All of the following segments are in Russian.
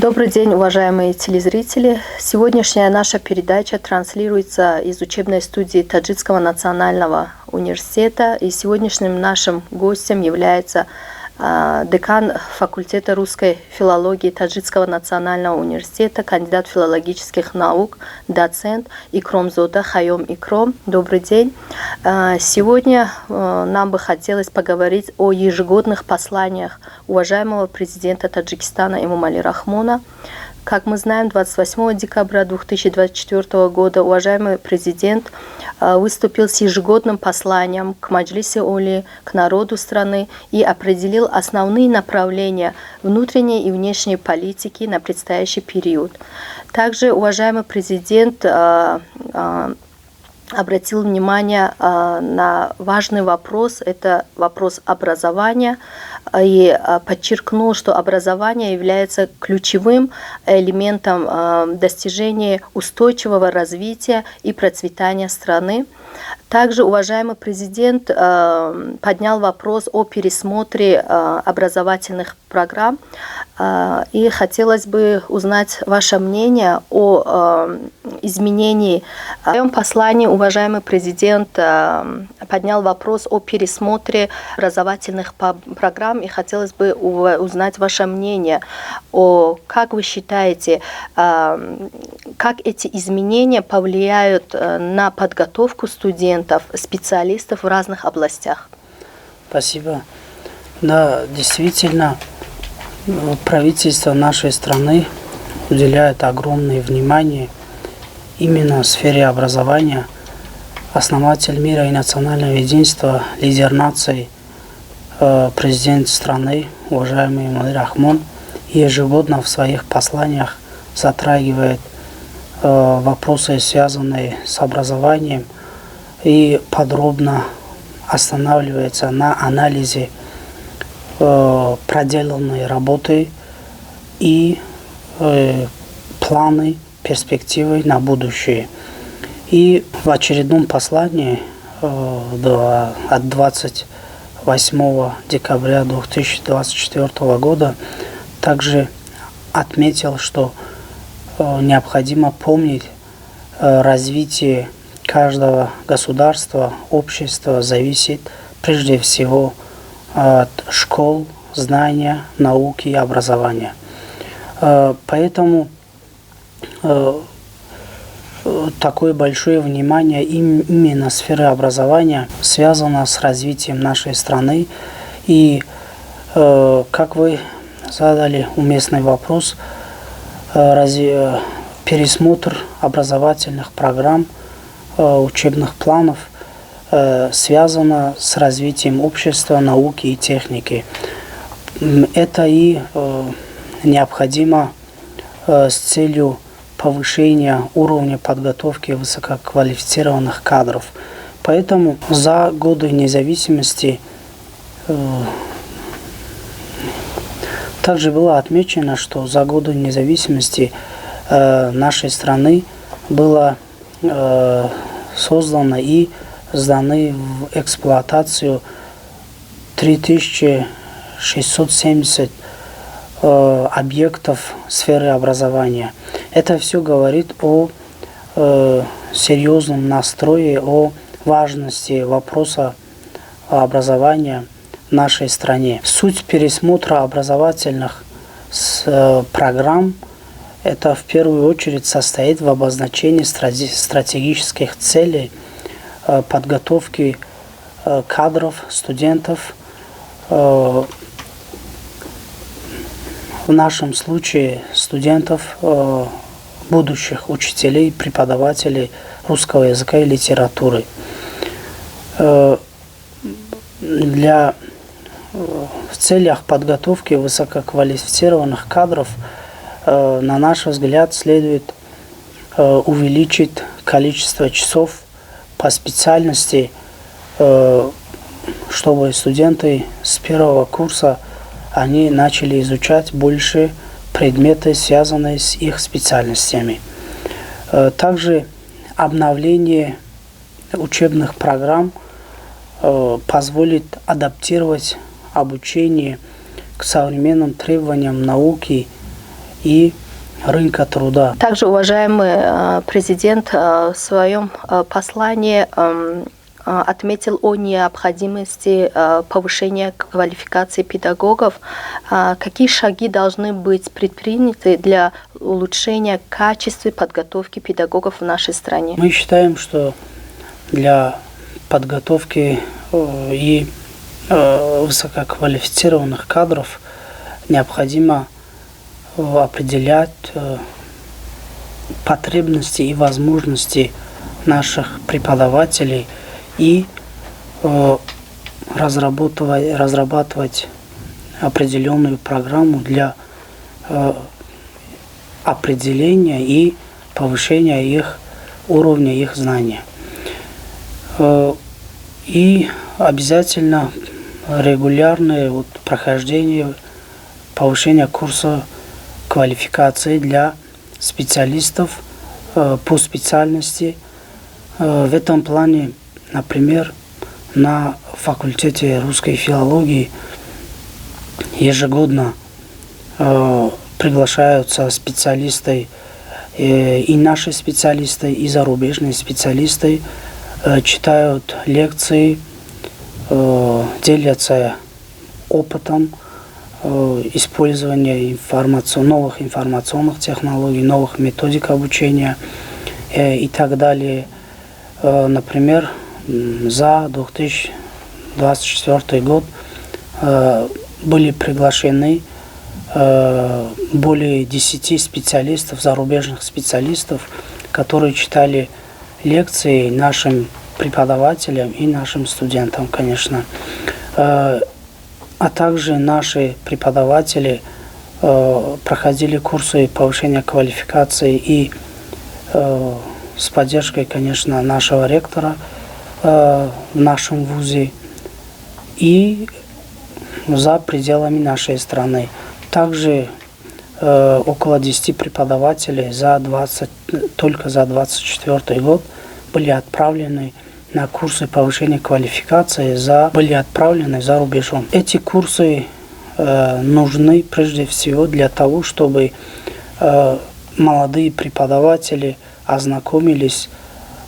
Добрый день, уважаемые телезрители. Сегодняшняя наша передача транслируется из учебной студии Таджикского национального университета. И сегодняшним нашим гостем является декан факультета русской филологии Таджикского национального университета, кандидат филологических наук, доцент Икромзода Хайом Икром. Добрый день. Сегодня нам бы хотелось поговорить о ежегодных посланиях уважаемого президента Таджикистана Эмомали Рахмона. Как мы знаем, 28 декабря 2024 года уважаемый президент выступил с ежегодным посланием к Маджлисе Оли, к народу страны и определил основные направления внутренней и внешней политики на предстоящий период. Также уважаемый президент обратил внимание на важный вопрос, это вопрос образования, и подчеркнул, что образование является ключевым элементом достижения устойчивого развития и процветания страны. Также уважаемый президент поднял вопрос о пересмотре образовательных программ, и хотелось бы узнать ваше мнение о изменении. В своем послании уважаемый президент поднял вопрос о пересмотре образовательных программ, и хотелось бы узнать ваше мнение как вы считаете, как эти изменения повлияют на подготовку студентов, специалистов в разных областях. Спасибо. Да, действительно, правительство нашей страны уделяет огромное внимание именно в сфере образования. Основатель мира и национального единства, лидер нации, президент страны, уважаемый Эмомали Рахмон, ежегодно в своих посланиях затрагивает вопросы, связанные с образованием, и подробно останавливается на анализе проделанной работы и планы, перспективы на будущее. И в очередном послании от 28 декабря 2024 года также отметил, что необходимо помнить развитие каждого государства, общества зависит прежде всего от школ, знания, науки и образования. Поэтому такое большое внимание именно сферы образования связано с развитием нашей страны. И как вы задали уместный вопрос, пересмотр образовательных программ, учебных планов связано с развитием общества, науки и техники. Это и необходимо с целью повышения уровня подготовки высококвалифицированных кадров. Поэтому за годы независимости также было отмечено, что за годы независимости нашей страны было создано и сданы в эксплуатацию 3670 объектов сферы образования. Это все говорит о серьезном настрое, о важности вопроса образования в нашей стране. Суть пересмотра образовательных программ это в первую очередь состоит в обозначении стратегических целей подготовки кадров, студентов. В нашем случае студентов, будущих учителей, преподавателей русского языка и литературы. В целях подготовки высококвалифицированных кадров, на наш взгляд, следует увеличить количество часов по специальности, чтобы студенты с первого курса они начали изучать больше предметы, связанные с их специальностями. Также обновление учебных программ позволит адаптировать обучение к современным требованиям науки и рынка труда. Также, уважаемый президент, в своем послании отметил о необходимости повышения квалификации педагогов. Какие шаги должны быть предприняты для улучшения качества подготовки педагогов в нашей стране? Мы считаем, что для подготовки и высококвалифицированных кадров необходимо определять потребности и возможности наших преподавателей и разрабатывать определенную программу для определения и повышения их уровня, их знания. И обязательно регулярное прохождение, повышение курса квалификации для специалистов по специальности. В этом плане, например, на факультете русской филологии ежегодно приглашаются специалисты, и наши специалисты, и зарубежные специалисты, читают лекции, делятся опытом использования новых информационных технологий, новых методик обучения и так далее. Например, за 2024 год были приглашены более 10 специалистов, зарубежных специалистов, которые читали лекции нашим преподавателям и нашим студентам, конечно. А также наши преподаватели проходили курсы повышения квалификации и с поддержкой, конечно, нашего ректора в нашем вузе и за пределами нашей страны. Также около 10 преподавателей только за 2024 год были отправлены на курсы повышения квалификации, были отправлены за рубежом. Эти курсы нужны прежде всего для того, чтобы молодые преподаватели ознакомились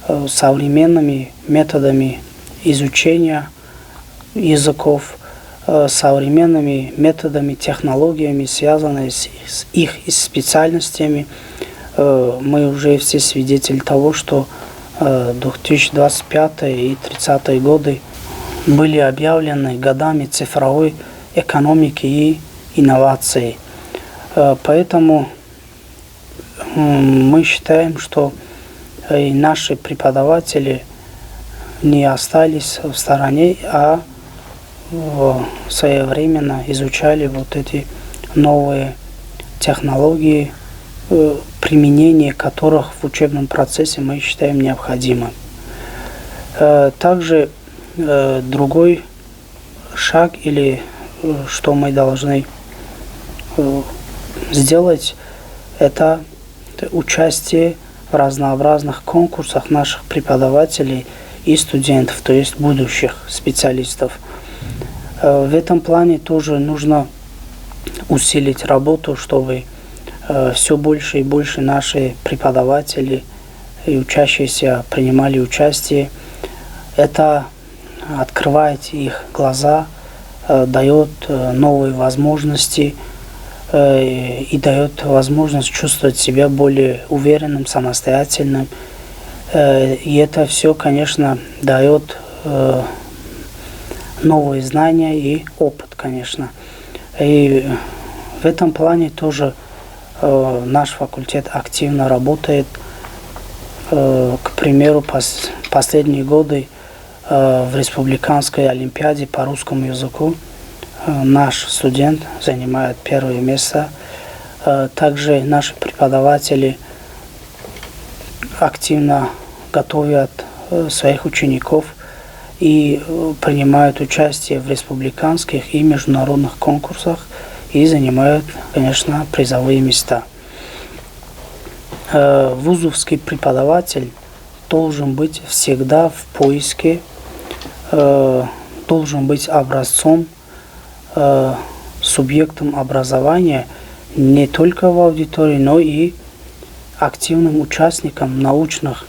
с современными методами изучения языков, современными методами, технологиями, связанными с их специальностями. Мы уже все свидетели того, что 2025 и 2030 годы были объявлены годами цифровой экономики и инноваций. Поэтому мы считаем, что и наши преподаватели не остались в стороне, а своевременно изучали эти новые технологии, применение которых в учебном процессе мы считаем необходимым. Также другой шаг, или что мы должны сделать, это участие в разнообразных конкурсах наших преподавателей и студентов, то есть будущих специалистов. В этом плане тоже нужно усилить работу, чтобы все больше и больше наши преподаватели и учащиеся принимали участие. Это открывает их глаза, дает новые возможности и дает возможность чувствовать себя более уверенным, самостоятельным. И это все, конечно, дает новые знания и опыт, конечно. И в этом плане тоже наш факультет активно работает. К примеру, последние годы в республиканской олимпиаде по русскому языку наш студент занимает первое место. Также наши преподаватели активно готовят своих учеников и принимают участие в республиканских и международных конкурсах и занимают, конечно, призовые места. Вузовский преподаватель должен быть всегда в поиске, должен быть образцом, субъектом образования не только в аудитории, но и активным участником научных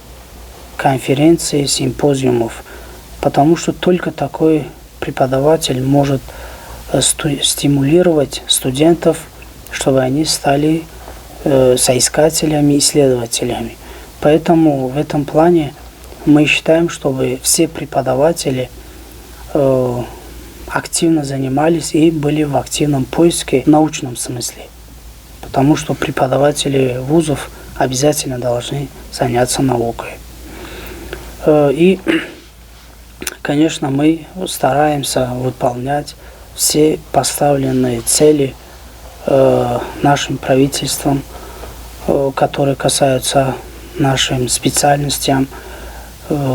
конференций, симпозиумов, потому что только такой преподаватель может стимулировать студентов, чтобы они стали соискателями, исследователями. Поэтому в этом плане мы считаем, чтобы все преподаватели активно занимались и были в активном поиске в научном смысле. Потому что преподаватели вузов обязательно должны заняться наукой. И, конечно, мы стараемся выполнять все поставленные цели нашим правительством, которые касаются нашим специальностям,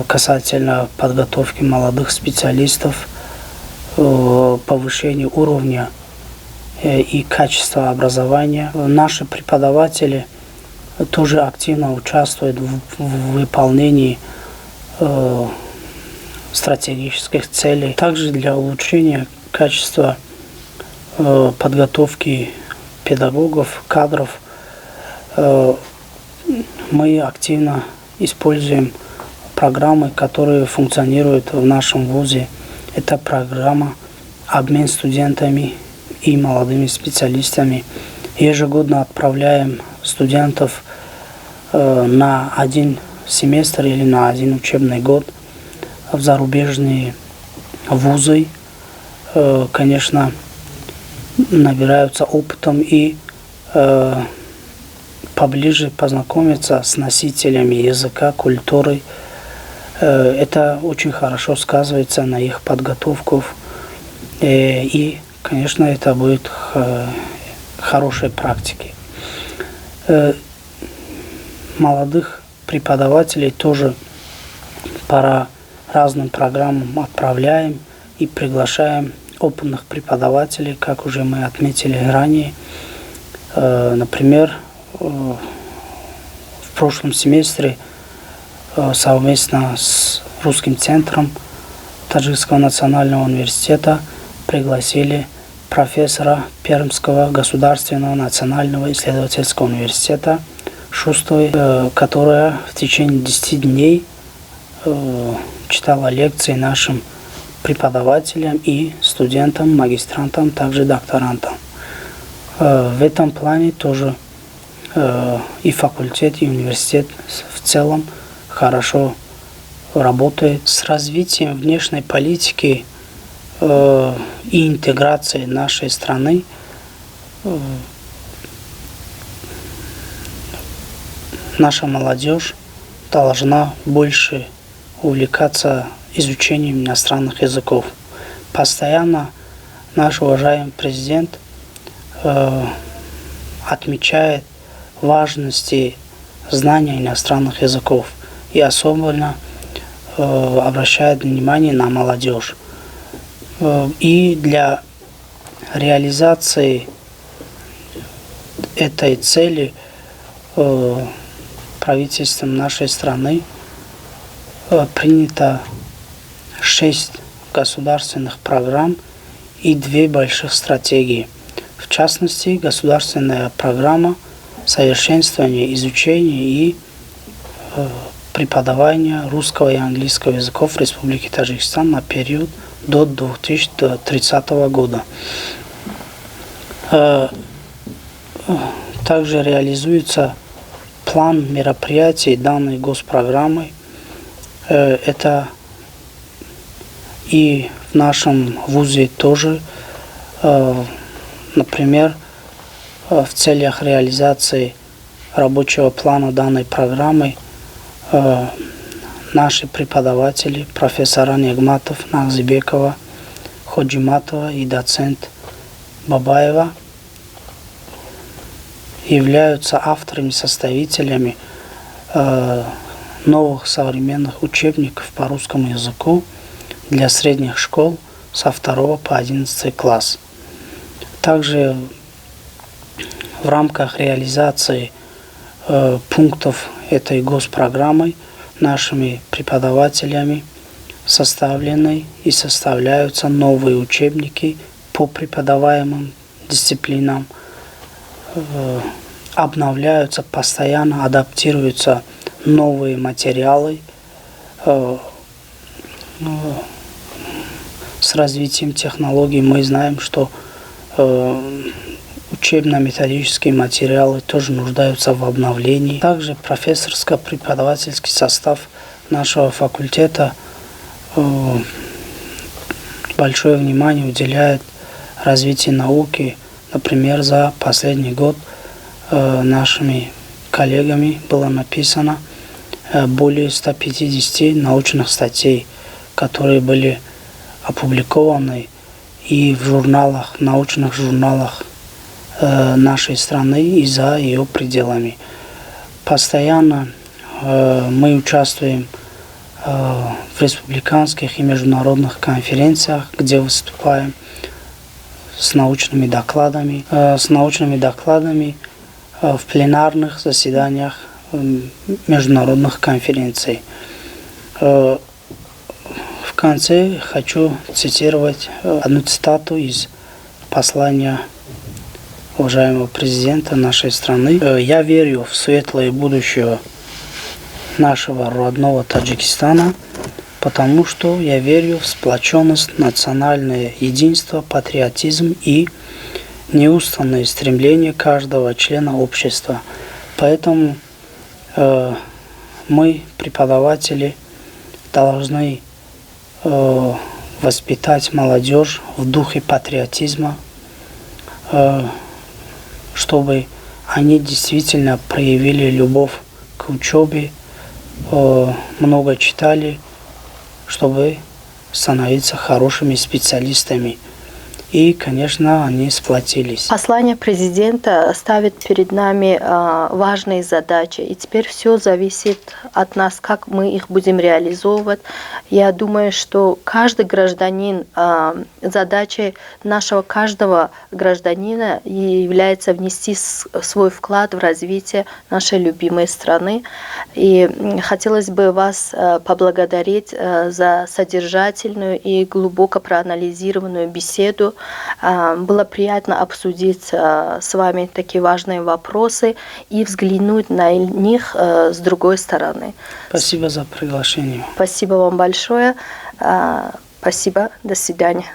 касательно подготовки молодых специалистов, повышения уровня и качества образования. Наши преподаватели тоже активно участвуют в выполнении стратегических целей. Также для улучшения качества подготовки педагогов, кадров мы активно используем программы, которые функционируют в нашем вузе. Это программа «Обмен студентами и молодыми специалистами». Ежегодно отправляем студентов на один семестр или на один учебный год в зарубежные вузы. Конечно, набираются опытом и поближе познакомиться с носителями языка, культуры. Это очень хорошо сказывается на их подготовку. И, конечно, это будет хорошей практикой. Молодых преподавателей тоже по разным программам отправляем и приглашаем опытных преподавателей, как уже мы отметили ранее. Например, в прошлом семестре совместно с Русским центром Таджикского национального университета пригласили профессора Пермского государственного национального исследовательского университета Шустой, которая в течение 10 дней читала лекции нашим преподавателям и студентам, магистрантам, также докторантам. В этом плане тоже и факультет, и университет в целом хорошо работает. С развитием внешней политики и интеграцией нашей страны наша молодежь должна больше увлекаться изучением иностранных языков. Постоянно наш уважаемый президент отмечает важности знания иностранных языков и особенно обращает внимание на молодежь. И для реализации этой цели правительством нашей страны принято 6 государственных программ и 2 больших стратегии. В частности, государственная программа совершенствования изучения и преподавания русского и английского языков в Республике Таджикистан на период до 2030 года. Также реализуется план мероприятий данной госпрограммы. Это и в нашем вузе тоже, например, в целях реализации рабочего плана данной программы наши преподаватели, профессора Нигматов, Нагзибекова, Ходжиматова и доцент Бабаева являются авторами-составителями новых современных учебников по русскому языку для средних школ со 2 по 11 класс. Также в рамках реализации пунктов этой госпрограммы нашими преподавателями составлены и составляются новые учебники по преподаваемым дисциплинам. обновляются, постоянно адаптируются новые материалы. С развитием технологий мы знаем, что учебно-методические материалы тоже нуждаются в обновлении. Также профессорско-преподавательский состав нашего факультета большое внимание уделяет развитию науки. Например, за последний год нашими коллегами было написано более 150 научных статей, которые были опубликованы и в журналах, научных журналах нашей страны и за ее пределами. Постоянно мы участвуем в республиканских и международных конференциях, где выступаем с научными докладами в пленарных заседаниях международных конференций. В конце хочу цитировать одну цитату из послания уважаемого президента нашей страны. «Я верю в светлое будущее нашего родного Таджикистана, потому что я верю в сплоченность, национальное единство, патриотизм и неустанное стремление каждого члена общества. Поэтому мы, преподаватели, должны воспитать молодежь в духе патриотизма, чтобы они действительно проявили любовь к учебе, много читали, чтобы становиться хорошими специалистами. И, конечно, они сплотились». Послание президента ставит перед нами важные задачи, и теперь все зависит от нас, как мы их будем реализовывать. Я думаю, что каждый гражданин, задачей нашего каждого гражданина является внести свой вклад в развитие нашей любимой страны. И хотелось бы вас поблагодарить за содержательную и глубоко проанализированную беседу. Было приятно обсудить с вами такие важные вопросы и взглянуть на них с другой стороны. Спасибо за приглашение. Спасибо вам большое. Спасибо. До свидания.